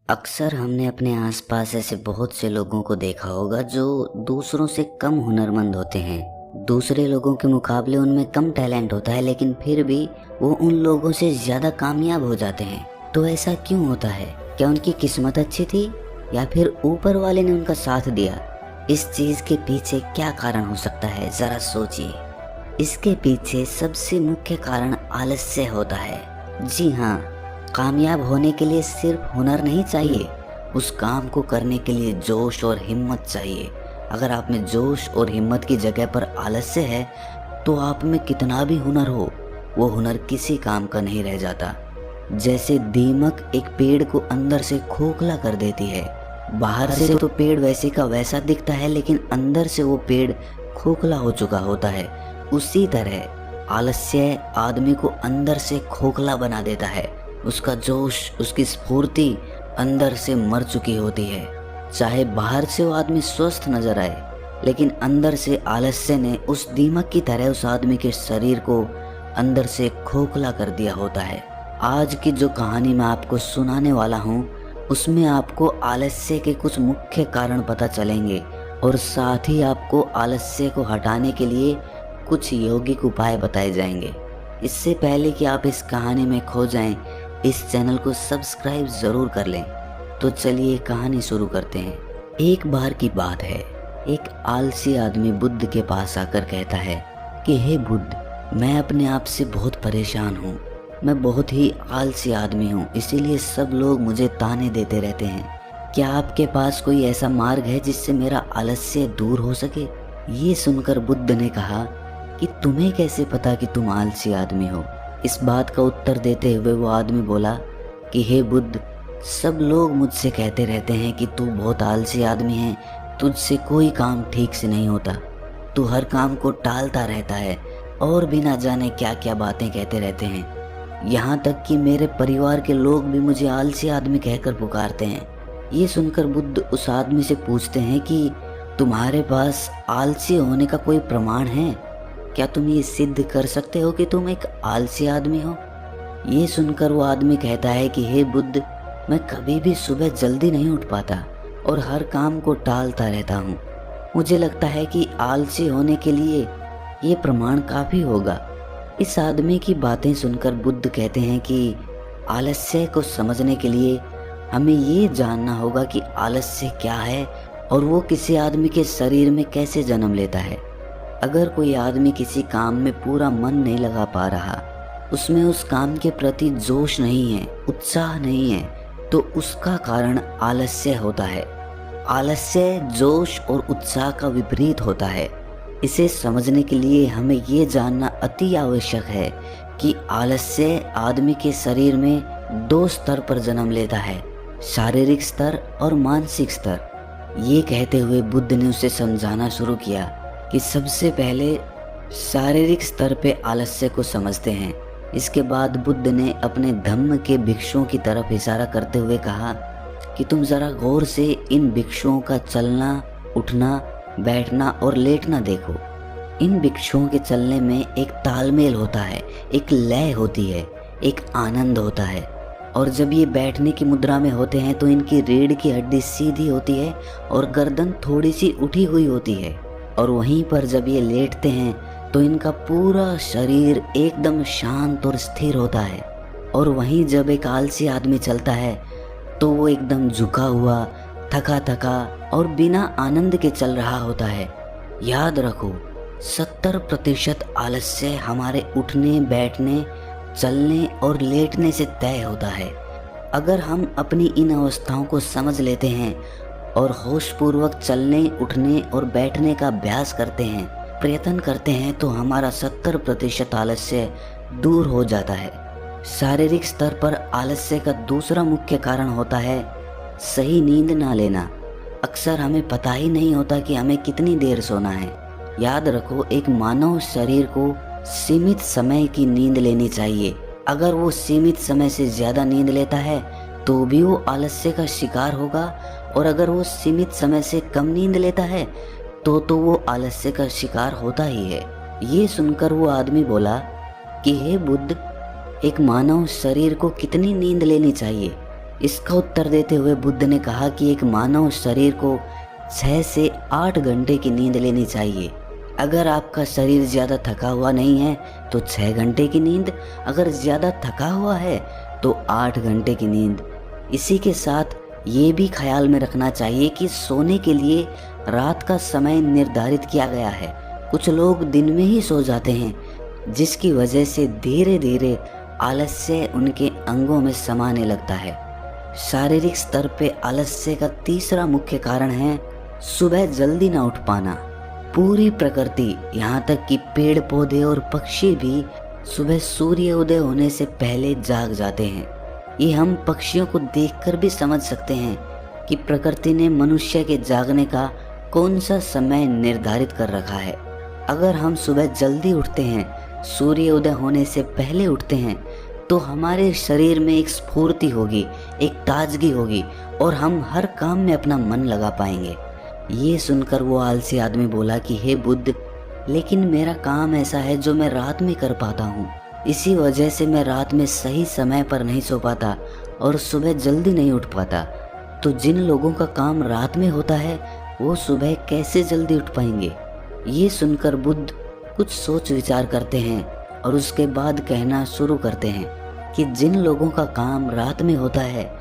अक्सर हमने अपने आसपास ऐसे बहुत से लोगों को देखा होगा जो दूसरों से कम हुनरमंद होते हैं। दूसरे लोगों के मुकाबले उनमें कम टैलेंट होता है, लेकिन फिर भी वो उन लोगों से ज़्यादा कामयाब हो जाते हैं। तो ऐसा क्यों होता है? क्या उनकी किस्मत अच्छी थी या फिर ऊपर वाले ने उनका साथ दिया? इस चीज़ के पीछे क्या कारण हो सकता है, ज़रा सोचिए। इसके पीछे सबसे मुख्य कारण आलस्य होता है। जी हाँ, कामयाब होने के लिए सिर्फ हुनर नहीं चाहिए, उस काम को करने के लिए जोश और हिम्मत चाहिए। अगर आप में जोश और हिम्मत की जगह पर आलस्य है तो आप में कितना भी हुनर हो, वो हुनर किसी काम का नहीं रह जाता। जैसे दीमक एक पेड़ को अंदर से खोखला कर देती है। बाहर से तो पेड़ वैसे का वैसा दिखता है, लेकिन अंदर से वो पेड़ खोखला हो चुका होता है। उसी तरह आलस्य आदमी को अंदर से खोखला बना देता है। उसका जोश, उसकी स्फूर्ति अंदर से मर चुकी होती है। चाहे बाहर से वो आदमी स्वस्थ नजर आए, लेकिन अंदर से आलस्य ने उस दीमक की तरह उस आदमी के शरीर को अंदर से खोखला कर दिया होता है। आज की जो कहानी मैं आपको सुनाने वाला हूँ, उसमें आपको आलस्य के कुछ मुख्य कारण पता चलेंगे और साथ ही आपको आलस्य को हटाने के लिए कुछ यौगिक उपाय बताए जाएंगे। इससे पहले कि आप इस कहानी में खो जाएं, इस चैनल को सब्सक्राइब ज़रूर कर लें। तो चलिए कहानी शुरू करते हैं। एक बार की बात है, एक आलसी आदमी बुद्ध के पास आकर कहता है कि हे बुद्ध, मैं अपने आप से बहुत परेशान हूँ। मैं बहुत ही आलसी आदमी हूँ, इसीलिए सब लोग मुझे ताने देते रहते हैं। क्या आपके पास कोई ऐसा मार्ग है जिससे मेरा आलस्य दूर हो सके? ये सुनकर बुद्ध ने कहा कि तुम्हें कैसे पता कि तुम आलसी आदमी हो? इस बात का उत्तर देते हुए वो आदमी बोला कि हे बुद्ध, सब लोग मुझसे कहते रहते हैं कि तू बहुत आलसी आदमी है, तुझसे कोई काम ठीक से नहीं होता, तू हर काम को टालता रहता है और भी ना जाने क्या क्या बातें कहते रहते हैं। यहाँ तक कि मेरे परिवार के लोग भी मुझे आलसी आदमी कहकर पुकारते हैं। ये सुनकर बुद्ध उस आदमी से पूछते हैं कि तुम्हारे पास आलसी होने का कोई प्रमाण है? क्या तुम ये सिद्ध कर सकते हो कि तुम एक आलसी आदमी हो? ये सुनकर वो आदमी कहता है कि हे बुद्ध, मैं कभी भी सुबह जल्दी नहीं उठ पाता और हर काम को टालता रहता हूँ। मुझे लगता है कि आलसी होने के लिए ये प्रमाण काफ़ी होगा। इस आदमी की बातें सुनकर बुद्ध कहते हैं कि आलस्य को समझने के लिए हमें ये जानना होगा कि आलस्य क्या है और वो किसी आदमी के शरीर में कैसे जन्म लेता है। अगर कोई आदमी किसी काम में पूरा मन नहीं लगा पा रहा, उसमें उस काम के प्रति जोश नहीं है, उत्साह नहीं है, तो उसका कारण आलस्य होता है। आलस्य जोश और उत्साह का विपरीत होता है। इसे समझने के लिए हमें ये जानना अति आवश्यक है कि आलस्य आदमी के शरीर में दो स्तर पर जन्म लेता है, शारीरिक स्तर और मानसिक स्तर। ये कहते हुए बुद्ध ने उसे समझाना शुरू किया कि सबसे पहले शारीरिक स्तर पे आलस्य को समझते हैं। इसके बाद बुद्ध ने अपने धम्म के भिक्षुओं की तरफ इशारा करते हुए कहा कि तुम ज़रा गौर से इन भिक्षुओं का चलना, उठना, बैठना और लेटना देखो। इन भिक्षुओं के चलने में एक तालमेल होता है, एक लय होती है, एक आनंद होता है। और जब ये बैठने की मुद्रा में होते हैं तो इनकी रीढ़ की हड्डी सीधी होती है और गर्दन थोड़ी सी उठी हुई होती है। और वहीं पर जब ये लेटते हैं तो इनका पूरा शरीर एकदम शांत और स्थिर होता है। और वहीं जब एक आलसी आदमी चलता है तो वो एकदम झुका हुआ, थका थका और बिना आनंद के चल रहा होता है। याद रखो, 70% आलस्य हमारे उठने, बैठने, चलने और लेटने से तय होता है। अगर हम अपनी इन अवस्थाओं को समझ लेते हैं और होशपूर्वक चलने, उठने और बैठने का अभ्यास करते हैं, प्रयत्न करते हैं, तो हमारा 70% आलस्य दूर हो जाता है। शारीरिक स्तर पर आलस्य का दूसरा मुख्य कारण होता है सही नींद ना लेना। अक्सर हमें पता ही नहीं होता कि हमें कितनी देर सोना है। याद रखो, एक मानव शरीर को सीमित समय की नींद लेनी चाहिए। अगर वो सीमित समय से ज़्यादा नींद लेता है तो भी वो आलस्य का शिकार होगा, और अगर वो सीमित समय से कम नींद लेता है तो वो आलस्य का शिकार होता ही है। ये सुनकर वो आदमी बोला कि हे बुद्ध, एक मानव शरीर को कितनी नींद लेनी चाहिए? इसका उत्तर देते हुए बुद्ध ने कहा कि एक मानव शरीर को 6 से 8 घंटे की नींद लेनी चाहिए। अगर आपका शरीर ज़्यादा थका हुआ नहीं है तो 6 घंटे की नींद, अगर ज़्यादा थका हुआ है तो 8 घंटे की नींद। इसी के साथ ये भी ख्याल में रखना चाहिए कि सोने के लिए रात का समय निर्धारित किया गया है। कुछ लोग दिन में ही सो जाते हैं, जिसकी वजह से धीरे धीरे आलस्य उनके अंगों में समाने लगता है। शारीरिक स्तर पे आलस्य का तीसरा मुख्य कारण है सुबह जल्दी ना उठ पाना। पूरी प्रकृति, यहाँ तक कि पेड़ पौधे और पक्षी भी सुबह सूर्य उदय होने से पहले जाग जाते हैं। ये हम पक्षियों को देखकर भी समझ सकते हैं कि प्रकृति ने मनुष्य के जागने का कौन सा समय निर्धारित कर रखा है। अगर हम सुबह जल्दी उठते हैं, सूर्य उदय होने से पहले उठते हैं, तो हमारे शरीर में एक स्फूर्ति होगी, एक ताजगी होगी और हम हर काम में अपना मन लगा पाएंगे। ये सुनकर वो आलसी आदमी बोला कि हे बुद्ध, लेकिन मेरा काम ऐसा है जो मैं रात में कर पाता हूँ। इसी वजह से मैं रात में सही समय पर नहीं सो पाता और सुबह जल्दी नहीं उठ पाता। तो जिन लोगों का काम रात में होता है वो सुबह कैसे जल्दी उठ पाएंगे? ये सुनकर बुद्ध कुछ सोच विचार करते हैं और उसके बाद कहना शुरू करते हैं कि जिन लोगों का काम रात में होता है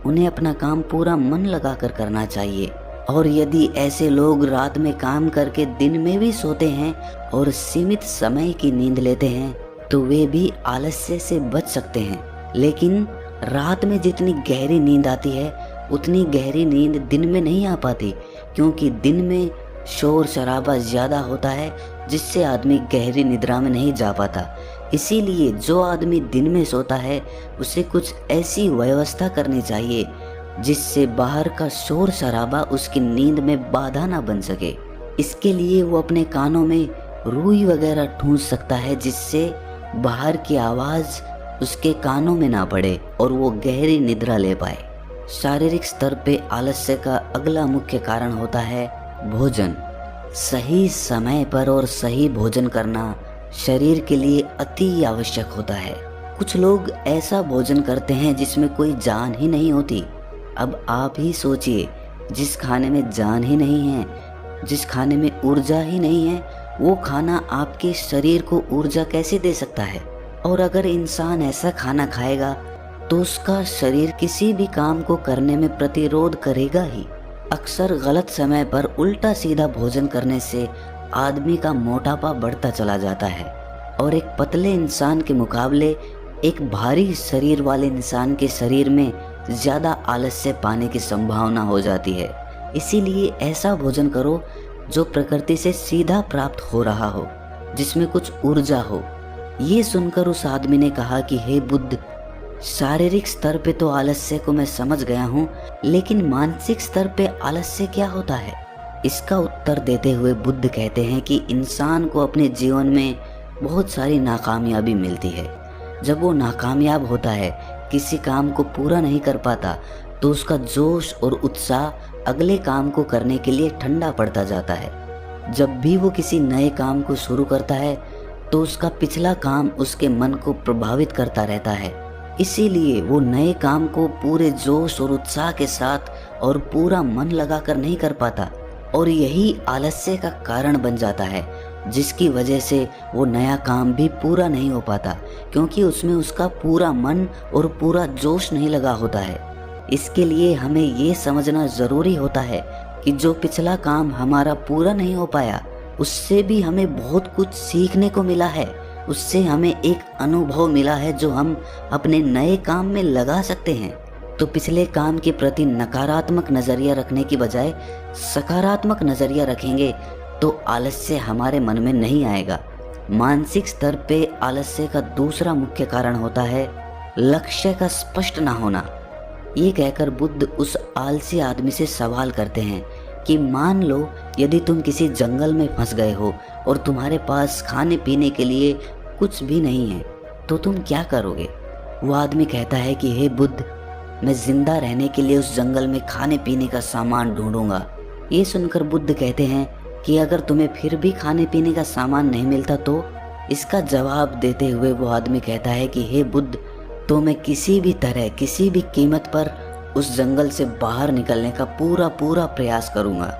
उन्हें अपना काम पूरा मन लगाकर करना चाहिए, और यदि ऐसे लोग रात में काम करके दिन में भी सोते हैं और सीमित समय की नींद लेते हैं तो वे भी आलस्य से बच सकते हैं। लेकिन रात में जितनी गहरी नींद आती है उतनी गहरी नींद दिन में नहीं आ पाती, क्योंकि दिन में शोर शराबा ज़्यादा होता है जिससे आदमी गहरी निद्रा में नहीं जा पाता। इसीलिए जो आदमी दिन में सोता है उसे कुछ ऐसी व्यवस्था करनी चाहिए जिससे बाहर का शोर शराबा उसकी नींद में बाधा ना बन सके। इसके लिए वो अपने कानों में रुई वगैरह ठूंस सकता है जिससे बाहर की आवाज़ उसके कानों में ना पड़े और वो गहरी निद्रा ले पाए। शारीरिक स्तर पे आलस्य का अगला मुख्य कारण होता है भोजन। सही समय पर और सही भोजन करना शरीर के लिए अति आवश्यक होता है। कुछ लोग ऐसा भोजन करते हैं जिसमें कोई जान ही नहीं होती। अब आप ही सोचिए, जिस खाने में जान ही नहीं है, जिस खाने में ऊर्जा ही नहीं है, वो खाना आपके शरीर को ऊर्जा कैसे दे सकता है? और अगर इंसान ऐसा खाना खाएगा तो उसका शरीर किसी भी काम को करने में प्रतिरोध करेगा ही। अक्सर गलत समय पर उल्टा सीधा भोजन करने से आदमी का मोटापा बढ़ता चला जाता है और एक पतले इंसान के मुकाबले एक भारी शरीर वाले इंसान के शरीर में ज़्यादा आलस्य पाने की संभावना हो जाती है। इसीलिए ऐसा भोजन करो जो प्रकृति से सीधा प्राप्त हो रहा हो, जिसमें कुछ ऊर्जा हो। ये सुनकर उस आदमी ने कहा कि हे बुद्ध, शारीरिक स्तर पे तो आलस्य को मैं समझ गया हूँ, लेकिन मानसिक स्तर पे आलस्य क्या होता है? इसका उत्तर देते हुए बुद्ध कहते हैं कि इंसान को अपने जीवन में बहुत सारी नाकामयाबी मिलती है। जब वो नाकामयाब होता है, किसी काम को पूरा नहीं कर पाता, तो उसका जोश और उत्साह अगले काम को करने के लिए ठंडा पड़ता जाता है। जब भी वो किसी नए काम को शुरू करता है तो उसका पिछला काम उसके मन को प्रभावित करता रहता है। इसीलिए वो नए काम को पूरे जोश और उत्साह के साथ और पूरा मन लगाकर नहीं कर पाता, और यही आलस्य का कारण बन जाता है, जिसकी वजह से वो नया काम भी पूरा नहीं हो पाता, क्योंकि उसमें उसका पूरा मन और पूरा जोश नहीं लगा होता है। इसके लिए हमें ये समझना ज़रूरी होता है कि जो पिछला काम हमारा पूरा नहीं हो पाया, उससे भी हमें बहुत कुछ सीखने को मिला है। उससे हमें एक अनुभव मिला है जो हम अपने नए काम में लगा सकते हैं। तो पिछले काम के प्रति नकारात्मक नज़रिया रखने की बजाय सकारात्मक नज़रिया रखेंगे तो आलस्य हमारे मन में नहीं आएगा। मानसिक स्तर पे आलस्य का दूसरा मुख्य कारण होता है लक्ष्य का स्पष्ट ना होना। ये कहकर बुद्ध उस आलसी आदमी से सवाल करते हैं कि मान लो यदि तुम किसी जंगल में फंस गए हो और तुम्हारे पास खाने पीने के लिए कुछ भी नहीं है, तो तुम क्या करोगे? वो आदमी कहता है कि हे बुद्ध, मैं जिंदा रहने के लिए उस जंगल में खाने पीने का सामान ढूंढूंगा। ये सुनकर बुद्ध कहते हैं कि अगर तुम्हें फिर भी खाने पीने का सामान नहीं मिलता तो? इसका जवाब देते हुए वो आदमी कहता है कि हे बुद्ध, तो मैं किसी भी तरह, किसी भी कीमत पर उस जंगल से बाहर निकलने का पूरा पूरा प्रयास करूंगा।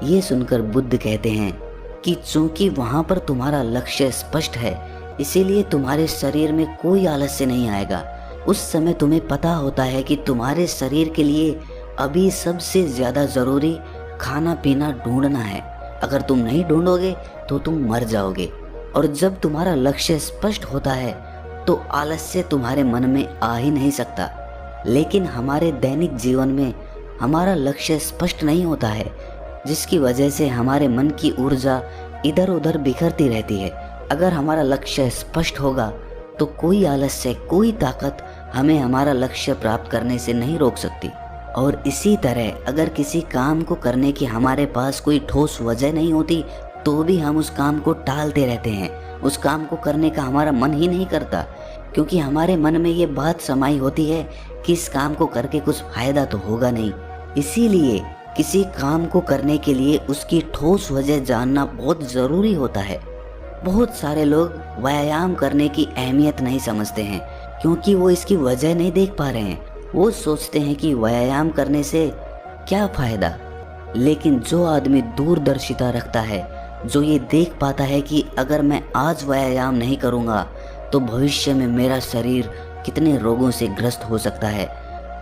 ये सुनकर बुद्ध कहते हैं कि चूंकि वहां पर तुम्हारा लक्ष्य स्पष्ट है, इसीलिए तुम्हारे शरीर में कोई आलस्य नहीं आएगा। उस समय तुम्हें पता होता है कि तुम्हारे शरीर के लिए अभी सबसे ज्यादा जरूरी खाना पीना ढूंढना है। अगर तुम नहीं ढूंढोगे तो तुम मर जाओगे। और जब तुम्हारा लक्ष्य स्पष्ट होता है तो आलस्य तुम्हारे मन में आ ही नहीं सकता। लेकिन हमारे दैनिक जीवन में हमारा लक्ष्य स्पष्ट नहीं होता है, जिसकी वजह से हमारे मन की ऊर्जा इधर उधर बिखरती रहती है। अगर हमारा लक्ष्य स्पष्ट होगा तो कोई आलस्य, कोई ताकत हमें हमारा लक्ष्य प्राप्त करने से नहीं रोक सकती। और इसी तरह अगर किसी काम को करने की हमारे पास कोई ठोस वजह नहीं होती तो भी हम उस काम को टालते रहते हैं। उस काम को करने का हमारा मन ही नहीं करता, क्योंकि हमारे मन में ये बात समाई होती है कि इस काम को करके कुछ फायदा तो होगा नहीं। इसीलिए किसी काम को करने के लिए उसकी ठोस वजह जानना बहुत ज़रूरी होता है। बहुत सारे लोग व्यायाम करने की अहमियत नहीं समझते हैं, क्योंकि वो इसकी वजह नहीं देख पा रहे हैं। वो सोचते हैं कि व्यायाम करने से क्या फ़ायदा। लेकिन जो आदमी दूरदर्शिता रखता है, जो ये देख पाता है कि अगर मैं आज व्यायाम नहीं करूँगा तो भविष्य में मेरा शरीर कितने रोगों से ग्रस्त हो सकता है,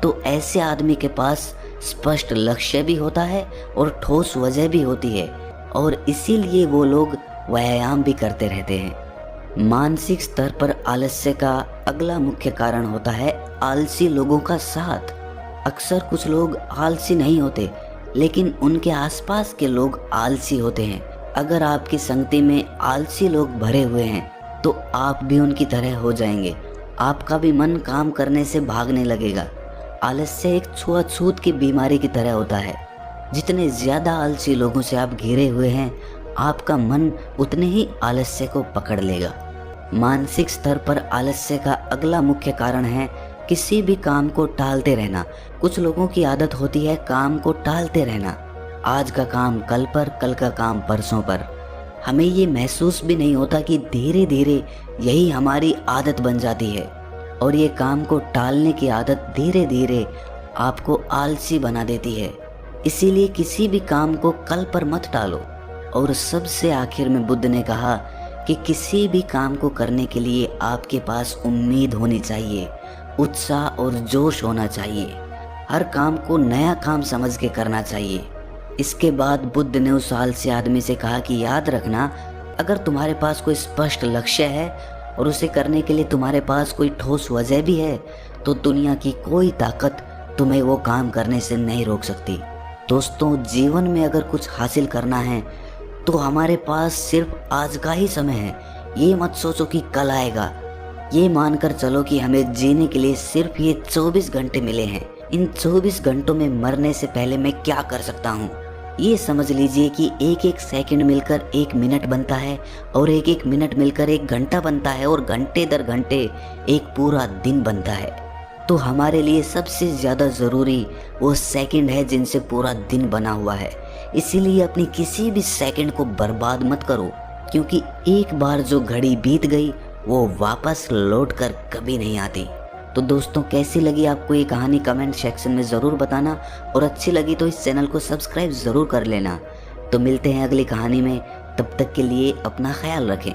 तो ऐसे आदमी के पास स्पष्ट लक्ष्य भी होता है और ठोस वजह भी होती है, और इसीलिए वो लोग व्यायाम भी करते रहते हैं। मानसिक स्तर पर आलस्य का अगला मुख्य कारण होता है आलसी लोगों का साथ। अक्सर कुछ लोग आलसी नहीं होते, लेकिन उनके आसपास के लोग आलसी होते हैं। अगर आपकी संगति में आलसी लोग भरे हुए हैं तो आप भी उनकी तरह हो जाएंगे। आपका भी मन काम करने से भागने लगेगा। आलस्य एक छुआछूत की बीमारी की तरह होता है। जितने ज़्यादा आलसी लोगों से आप घिरे हुए हैं, आपका मन उतने ही आलस्य को पकड़ लेगा। मानसिक स्तर पर आलस्य का अगला मुख्य कारण है किसी भी काम को टालते रहना। कुछ लोगों की आदत होती है काम को टालते रहना। आज का काम कल पर, कल का काम परसों पर। हमें ये महसूस भी नहीं होता कि धीरे धीरे यही हमारी आदत बन जाती है, और ये काम को टालने की आदत धीरे धीरे आपको आलसी बना देती है। इसीलिए किसी भी काम को कल पर मत टालो। और सबसे आखिर में बुद्ध ने कहा कि किसी भी काम को करने के लिए आपके पास उम्मीद होनी चाहिए, उत्साह और जोश होना चाहिए। हर काम को नया काम समझ के करना चाहिए। इसके बाद बुद्ध ने उस आलसी आदमी से कहा कि याद रखना, अगर तुम्हारे पास कोई स्पष्ट लक्ष्य है और उसे करने के लिए तुम्हारे पास कोई ठोस वजह भी है, तो दुनिया की कोई ताकत तुम्हें वो काम करने से नहीं रोक सकती। दोस्तों, जीवन में अगर कुछ हासिल करना है तो हमारे पास सिर्फ आज का ही समय है। ये मत सोचो कि कल आएगा। ये मानकर चलो कि हमें जीने के लिए सिर्फ ये 24 घंटे मिले हैं। इन 24 घंटों में मरने से पहले मैं क्या कर सकता हूँ, ये समझ लीजिए कि एक एक सेकंड मिलकर एक मिनट बनता है, और एक एक मिनट मिलकर एक घंटा बनता है, और घंटे दर घंटे एक पूरा दिन बनता है। तो हमारे लिए सबसे ज़्यादा ज़रूरी वो सेकंड है जिनसे पूरा दिन बना हुआ है। इसीलिए अपनी किसी भी सेकंड को बर्बाद मत करो, क्योंकि एक बार जो घड़ी बीत गई वो वापस लौट कर कभी नहीं आती। तो दोस्तों, कैसी लगी आपको ये कहानी कमेंट सेक्शन में ज़रूर बताना, और अच्छी लगी तो इस चैनल को सब्सक्राइब ज़रूर कर लेना। तो मिलते हैं अगली कहानी में, तब तक के लिए अपना ख्याल रखें।